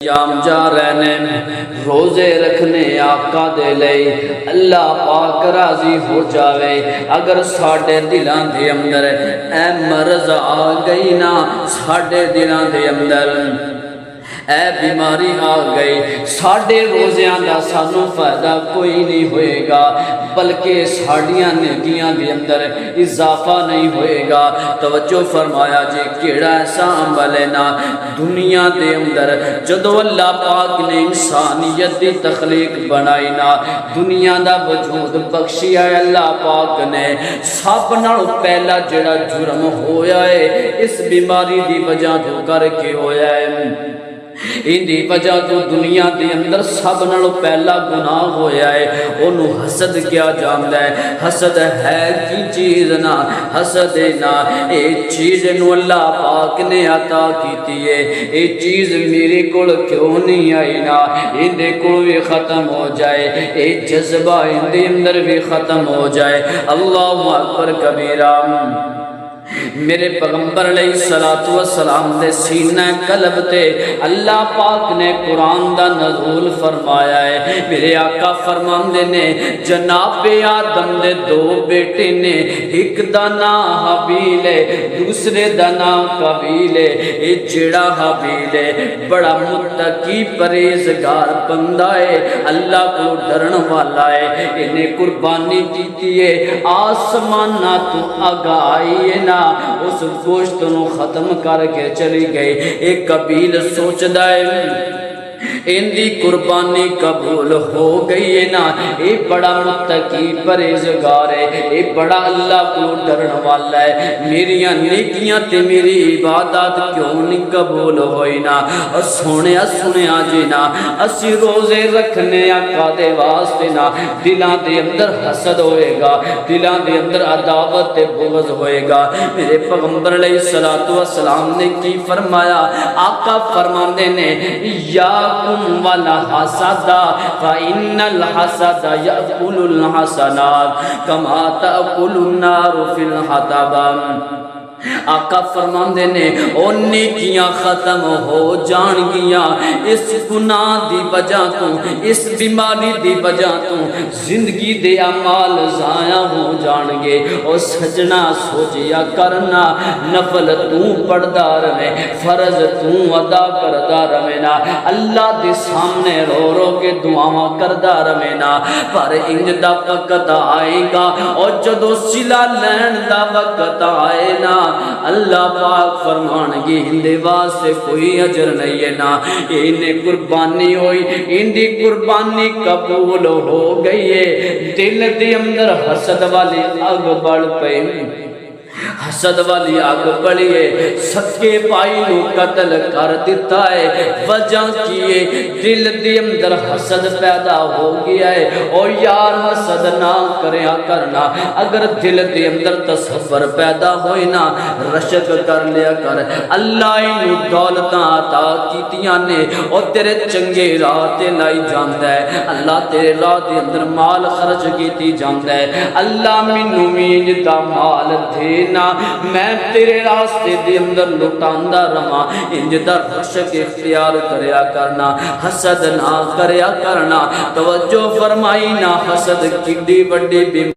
یام جا رہنے روزے رکھنے آقا دے لئی اللہ پاک راضی ہو جاوے۔ اگر ساڑھے دلان دے اندر اے مرض آ گئی نا، ساڑھے دلان دے اندر اے بیماری آ گئی، ساڑھے روزیاں دا سانو فائدہ کوئی نہیں ہوئے گا، بلکہ ساڑھیاں نیکیاں دے اندر اضافہ نہیں ہوئے گا۔ توجہ فرمایا جی کیڑا ایسا عمل ہے نا دنیا دے اندر جدو اللہ پاک نے انسانیت دی تخلیق بنائی نا، دنیا دا وجود بخشی ہے اللہ پاک نے، سب نال پہلا جڑا جرم ہویا ہے اس بیماری دی وجہ تو کر کے ہویا ہے، ان دی وجہ تو دنیا دے اندر سب نالوں پہلا گناہ ہویا ہے، انہوں حسد کیا جاندا ہے۔ حسد ہے کی چیز نا، حسد نا اے چیز انہوں اللہ پاک نے عطا کیتی ہے، اے چیز میرے کول کیوں نہیں آئی نا، ان دے کول بھی ختم ہو جائے، اے جذبہ ان دے اندر بھی ختم ہو جائے۔ اللہ اکبر کبیرہ۔ میرے پیغمبر علیہ السلام دے سینہ قلب تے اللہ پاک نے قرآن دا نزول فرمایا ہے۔ میرے آقا فرماندے نے جناب آدم دے دو بیٹے نے، ایک دا نام حابیل ہے دوسرے دا نام قابیل ہے۔ اے جڑا حابیل ہے بڑا متقی پرہیزگار بندہ ہے، اللہ کو ڈرن والا ہے، انہیں قربانی کیتی ہے، آسمانہ تو آگائی ہے نا اس گوشت نو ختم کر کے چلی گئی۔ ایک قبیل سوچدا ہے ان دی قربانی قبول ہو گئی ہے نا، اے بڑا متقی پرہیزگار ہے، اے بڑا اللہ کو ڈرن والا ہے، میری نیکیاں تے میری عبادت کیوں نہیں قبول ہوئی نا۔ اور سنیا جی نا اسی روزے رکھنے آقا دے واسطے نا، دلاں دے اندر حسد ہوئے گا، دلاں دے اندر عداوت تے بغض ہوئے گا۔ میرے پیغمبر علیہ السلام نے کی فرمایا، آقا فرماندے نے یا ولا حسد فإن الحسد يأكل الحسنات كما تأكل النار في الحطب۔ آقا فرماندے نے او نیکیاں ختم ہو جان گیاں اس گناہ دی وجہ تو، اس بیماری دی وجہ تو، زندگی دے اعمال ضائع ہو جان گے۔ او سجنا سوچیا کرنا نفل تو پڑھدا رہے، فرض تو ادا کردا رہے نا، اللہ دے سامنے رو رو کے دعاواں کردا رہے نا، پر انج دا وقت آئے گا اور جدو صلہ لین دا وقت آئے نا اللہ پاک فرمان گی ہندے واسطے کوئی اجر نہیں ہے نا، انہیں قربانی ہوئی، ان دی قربانی قبول ہو گئی ہے۔ دل دے اندر حسد والی آگ بڑھ پئی، حسد والی آگ بڑھی ہے، سکے بھائی نو قتل کر دیتا ہے، وجہ کیے دل دے اندر حسد پیدا ہو گیا ہے۔ اور یار حسد نہ کریا کرنا، اگر دل دے اندر تصور پیدا ہوئی نا رشک کر لیا کر، اللہ انہوں دولتاں عطا کیتیاں نے اور تیرے چنگے راہ تے لائی جاندہ ہے، اللہ تیرے راہ دے اندر مال خرچ کیتی جاندہ ہے، اللہ منو مین دا مال دینا میں تیرے راستے دے اندر لٹاندہ رہا، انج دا رشک اختیار کریا کرنا، حسد نہ کریا کرنا۔ توجہ فرمائی نا حسد کڈی بڑی بیماری